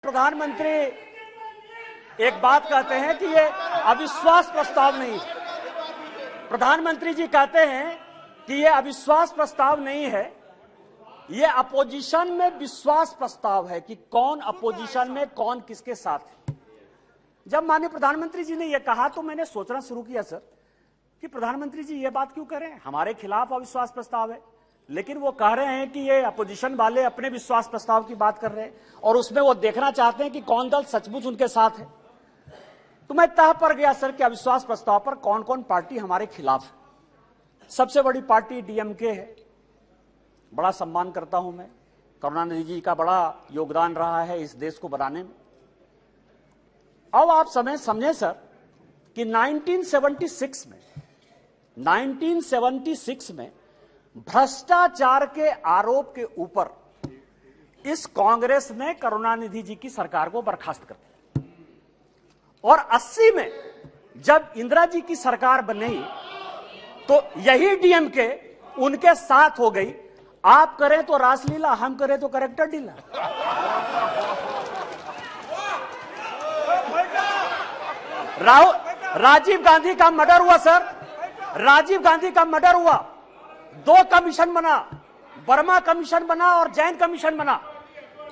प्रधानमंत्री एक बात कहते हैं कि ये अविश्वास प्रस्ताव नहीं है। प्रधानमंत्री जी कहते हैं कि ये अविश्वास प्रस्ताव नहीं है, ये अपोजिशन में विश्वास प्रस्ताव है कि कौन अपोजिशन में कौन किसके साथ है। जब माननीय प्रधानमंत्री जी ने यह कहा तो मैंने सोचना शुरू किया सर कि प्रधानमंत्री जी ये बात क्यों कह रहे हैं, हमारे खिलाफ अविश्वास प्रस्ताव है, लेकिन वो कह रहे हैं कि ये अपोजिशन वाले अपने विश्वास प्रस्ताव की बात कर रहे हैं और उसमें वो देखना चाहते हैं कि कौन दल सचमुच उनके साथ है। तो मैं तह पर गया सर कि अविश्वास प्रस्ताव पर कौन कौन पार्टी हमारे खिलाफ है। सबसे बड़ी पार्टी डीएमके है, बड़ा सम्मान करता हूं मैं, करुणानिधि जी का बड़ा योगदान रहा है इस देश को बनाने में। अब आप समझे सर कि 1976 में भ्रष्टाचार के आरोप के ऊपर इस कांग्रेस ने करुणानिधि जी की सरकार को बर्खास्त कर दिया और 80 में जब इंदिरा जी की सरकार बनी तो यही डीएमके उनके साथ हो गई। आप करें तो रासलीला, हम करें तो करेक्टर ढीला। राजीव गांधी का मर्डर हुआ सर, राजीव गांधी का मर्डर हुआ, 2 कमीशन बना, वर्मा कमीशन बना और जैन कमीशन बना,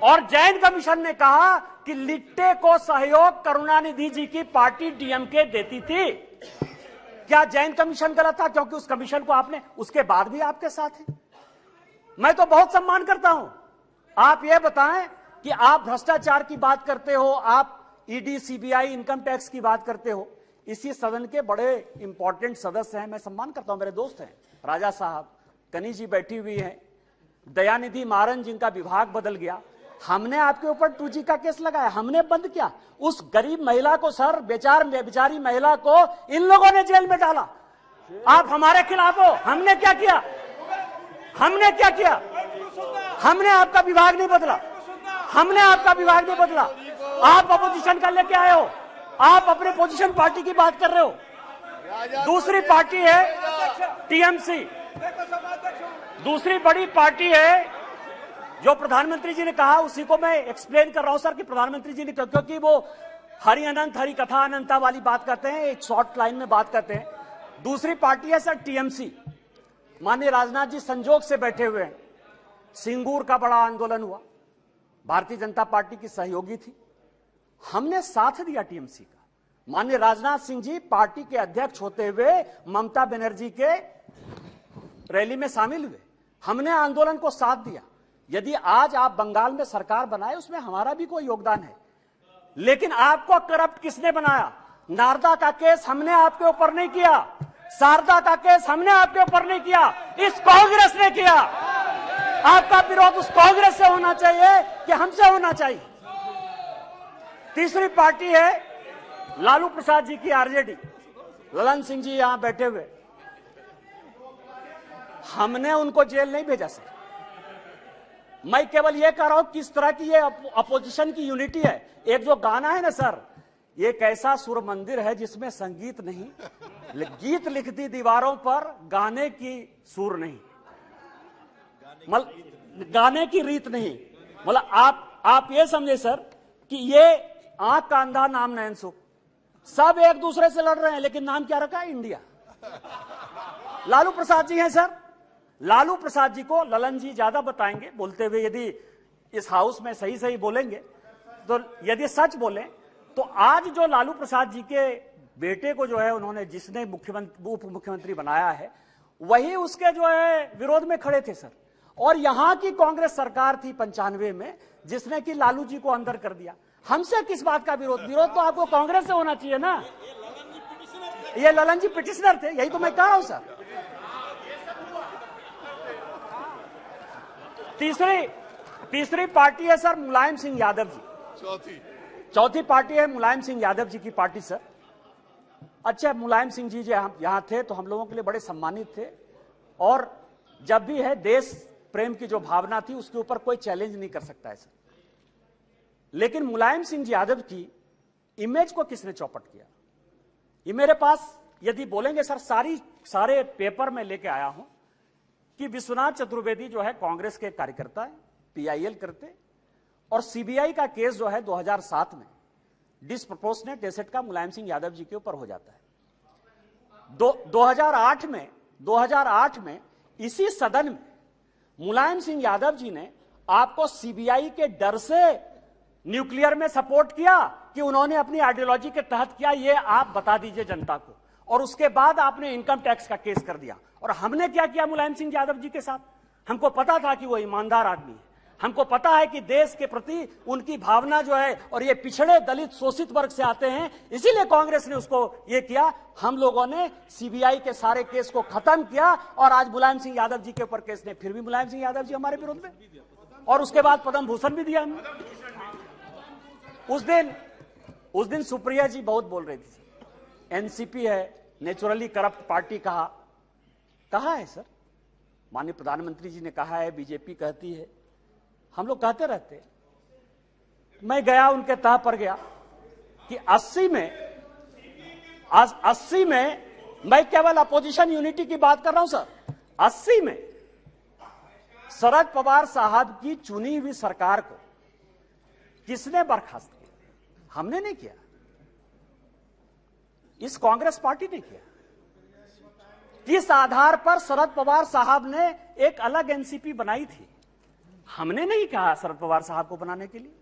और जैन कमीशन ने कहा कि लिट्टे को सहयोग करुणानिधि जी की पार्टी डीएमके देती थी। क्या जैन कमीशन गलत था क्योंकि उस कमीशन को आपने उसके बाद भी आपके साथ है? मैं तो बहुत सम्मान करता हूं। आप ये बताएं कि आप भ्रष्टाचार की बात करते हो, आप ईडी सीबीआई इनकम टैक्स की बात करते हो, इसी सदन के बड़े इंपॉर्टेंट सदस्य हैं, मैं सम्मान करता हूं, मेरे दोस्त हैं, राजा साहब, कनी जी बैठी हुई हैं, दयानिधि मारन जिनका विभाग बदल गया। हमने आपके ऊपर 2G का केस लगाया, हमने बंद किया। उस गरीब महिला को सर, बेचारी महिला को इन लोगों ने जेल में डाला। आप हमारे खिलाफ हो। हमने क्या किया? हमने क्या किया? हमने आपका विभाग नहीं बदला, हमने आपका विभाग नहीं बदला। आप अपोजिशन का लेके आए हो, आप अपने पोजीशन पार्टी की बात कर रहे हो। दूसरी पार्टी है टीएमसी, दूसरी बड़ी पार्टी है जो प्रधानमंत्री जी ने कहा, उसी को मैं एक्सप्लेन कर रहा हूं सर कि प्रधानमंत्री जी ने, क्योंकि वो हरि अनंत हरि कथा अनंता वाली बात करते हैं, एक शॉर्ट लाइन में बात करते हैं। दूसरी पार्टी है सर टीएमसी। माननीय राजनाथ जी संजोग से बैठे हुए हैं। सिंगूर का बड़ा आंदोलन हुआ, भारतीय जनता पार्टी की सहयोगी थी, हमने साथ दिया टीएमसी का। माननीय राजनाथ सिंह जी पार्टी के अध्यक्ष होते हुए ममता बनर्जी के रैली में शामिल हुए, हमने आंदोलन को साथ दिया। यदि आज आप बंगाल में सरकार बनाए उसमें हमारा भी कोई योगदान है, लेकिन आपको करप्ट किसने बनाया? नारदा का केस हमने आपके ऊपर नहीं किया, शारदा का केस हमने आपके ऊपर नहीं किया, इस कांग्रेस ने किया। आपका विरोध उस कांग्रेस से होना चाहिए कि हमसे होना चाहिए? तीसरी पार्टी है लालू प्रसाद जी की आरजेडी, ललन सिंह जी यहां बैठे हुए। हमने उनको जेल नहीं भेजा सर, मैं केवल यह कह रहा हूं किस तरह की ये अपोजिशन की यूनिटी है। एक जो गाना है ना सर, ये कैसा सुर मंदिर है जिसमें संगीत नहीं, गीत लिख दी दीवारों पर, गाने की सुर नहीं, गाने की रीत नहीं। मतलब आप ये समझे सर कि ये आंख का अंधा नाम नयन सुख, सब एक दूसरे से लड़ रहे हैं, लेकिन नाम क्या रखा है? इंडिया। लालू प्रसाद जी हैं सर, लालू प्रसाद जी को ललन जी ज्यादा बताएंगे बोलते हुए। यदि इस हाउस में सही सही बोलेंगे तो, यदि सच बोले तो आज जो लालू प्रसाद जी के बेटे को जो है उन्होंने, जिसने उप मुख्यमंत्री बनाया है, वही उसके जो है विरोध में खड़े थे सर। और यहां की कांग्रेस सरकार थी 95 में जिसने कि लालू जी को अंदर कर दिया। हमसे किस बात का विरोध? विरोध तो आपको कांग्रेस से होना चाहिए ना। ये ललन जी पिटिशनर थे, यही तो मैं कह रहा हूं सर। तीसरी पार्टी है सर मुलायम सिंह यादव जी। चौथी पार्टी है मुलायम सिंह यादव जी की पार्टी सर। अच्छा, मुलायम सिंह जी जो यहां थे तो हम लोगों के लिए बड़े सम्मानित थे, और जब भी है देश प्रेम की जो भावना थी उसके ऊपर कोई चैलेंज नहीं कर सकता है सर। लेकिन मुलायम सिंह जी यादव की इमेज को किसने चौपट किया? ये मेरे पास यदि बोलेंगे सर, सारे पेपर में लेके आया हूं कि विश्वनाथ चतुर्वेदी जो है कांग्रेस के कार्यकर्ता है, पीआईएल करते, और सीबीआई का केस जो है 2007 में डिसप्रोपोर्शनेट एसेट का मुलायम सिंह यादव जी के ऊपर हो जाता है। 2008 में इसी सदन में मुलायम सिंह यादव जी ने आपको सीबीआई के डर से न्यूक्लियर में सपोर्ट किया कि उन्होंने अपनी आइडियोलॉजी के तहत किया, ये आप बता दीजिए जनता को। और उसके बाद आपने इनकम टैक्स का केस कर दिया। और हमने क्या किया मुलायम सिंह यादव जी के साथ? हमको पता था कि वो ईमानदार आदमी है, हमको पता है कि देश के प्रति उनकी भावना जो है, और ये पिछड़े दलित शोषित वर्ग से आते हैं, इसीलिए कांग्रेस ने उसको ये किया। हम लोगों ने सीबीआई के सारे केस को खत्म किया और आज मुलायम सिंह यादव जी के ऊपर केस नहीं। फिर भी मुलायम सिंह यादव जी हमारे विरोध में, और उसके बाद पद्म भूषण भी दिया हमने। उस दिन सुप्रिया जी बहुत बोल रही थी, एनसीपी है नेचुरली करप्ट पार्टी। कहा है सर? माननीय प्रधानमंत्री जी ने कहा है, बीजेपी कहती है, हम लोग कहते रहते हैं। मैं गया उनके तह पर गया कि 80 में मैं केवल अपोजिशन यूनिटी की बात कर रहा हूं सर। 80 में शरद पवार साहब की चुनी हुई सरकार को किसने बर्खास्त किया? हमने नहीं किया, इस कांग्रेस पार्टी ने किया। किस आधार पर शरद पवार साहब ने एक अलग एनसीपी बनाई थी? हमने नहीं कहा शरद पवार साहब को बनाने के लिए।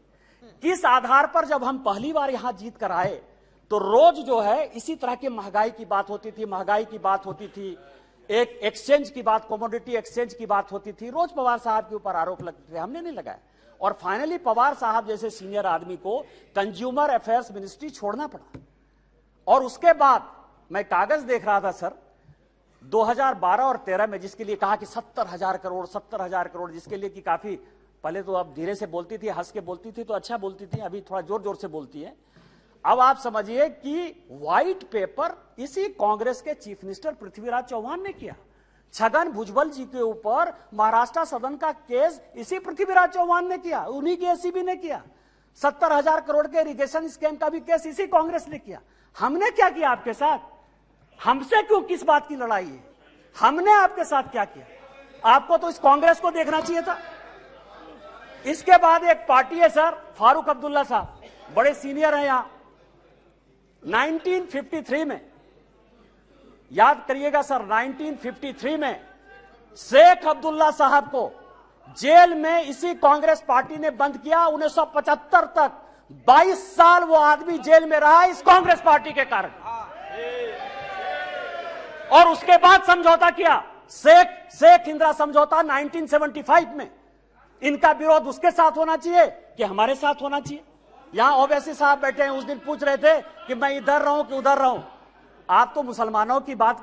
किस आधार पर जब हम पहली बार यहां जीत कर आए तो रोज जो है इसी तरह की महंगाई की बात होती थी, एक एक्सचेंज की बात, कमोडिटी एक्सचेंज की बात होती थी, रोज पवार साहब के ऊपर आरोप लगते थे, हमने नहीं लगाया। और फाइनली पवार साहब जैसे सीनियर आदमी को कंज्यूमर अफेयर्स मिनिस्ट्री छोड़ना पड़ा। और उसके बाद मैं कागज देख रहा था सर, 2012 और 13 में जिसके लिए कहा कि 70,000 करोड़, जिसके लिए कि काफी पहले तो अब धीरे से बोलती थी, हंस के बोलती थी तो अच्छा बोलती थी, अभी थोड़ा जोर जोर से बोलती है। अब आप समझिए कि व्हाइट पेपर इसी कांग्रेस के चीफ मिनिस्टर पृथ्वीराज चौहान ने किया। छगन भुजबल जी के ऊपर महाराष्ट्र सदन का केस इसी पृथ्वीराज चौहान ने किया, उन्हीं के एसीबी ने किया। 70,000 करोड़ के इरिगेशन स्कैम का भी केस इसी कांग्रेस ने किया। हमने क्या किया आपके साथ? हमसे क्यों, किस बात की लड़ाई है? हमने आपके साथ क्या किया? आपको तो इस कांग्रेस को देखना चाहिए था। इसके बाद एक पार्टी है सर, फारूक अब्दुल्ला साहब, बड़े सीनियर हैं यहां। 1953 में, याद करिएगा सर, 1953 में शेख अब्दुल्ला साहब को जेल में इसी कांग्रेस पार्टी ने बंद किया। 1975 तक 22 साल वो आदमी जेल में रहा इस कांग्रेस पार्टी के कारण। और उसके बाद समझौता किया, शेख इंदिरा समझौता 1975 में। इनका विरोध उसके साथ होना चाहिए कि हमारे साथ होना चाहिए? यहां ओवैसी साहब बैठे हैं, उस दिन पूछ रहे थे कि मैं इधर रहूं कि उधर रहूं। आप तो मुसलमानों की बात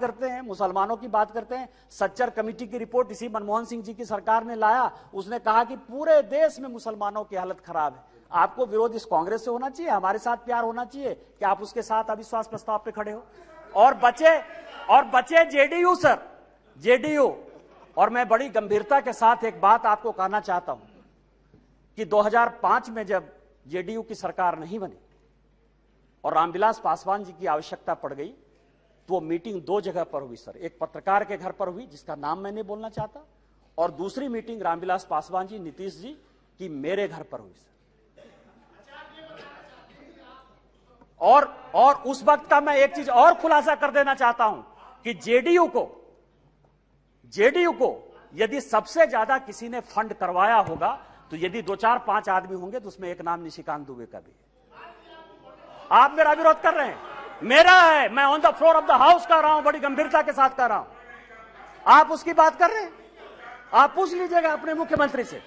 करते हैं, सच्चर कमेटी की रिपोर्ट इसी मनमोहन सिंह जी की सरकार ने लाया। उसने कहा कि पूरे देश में मुसलमानों की हालत खराब है। आपको विरोध इस कांग्रेस से होना चाहिए, हमारे साथ प्यार होना चाहिए कि आप उसके साथ अविश्वास प्रस्ताव पे खड़े हो। और बचे जेडीयू सर, जेडीयू। और मैं बड़ी गंभीरता के साथ एक बात आपको कहना चाहता हूं कि 2005 में जब जेडीयू की सरकार नहीं बनी और रामविलास पासवान जी की आवश्यकता पड़ गई, तो वो मीटिंग 2 जगह पर हुई सर। एक पत्रकार के घर पर हुई जिसका नाम मैं नहीं बोलना चाहता, और दूसरी मीटिंग रामविलास पासवान जी, नीतीश जी की मेरे घर पर हुई सर। और उस वक्त का मैं एक चीज और खुलासा कर देना चाहता हूं कि जेडीयू को यदि सबसे ज्यादा किसी ने फंड करवाया होगा तो यदि 2, 4, 5 आदमी होंगे तो उसमें एक नाम निशिकांत दुबे का भी है। आप मेरा विरोध कर रहे हैं, मेरा है, मैं on the floor of the house कर रहा हूं, बड़ी गंभीरता के साथ कर रहा हूं। आप उसकी बात कर रहे हैं? आप पूछ लीजिएगा अपने मुख्यमंत्री से।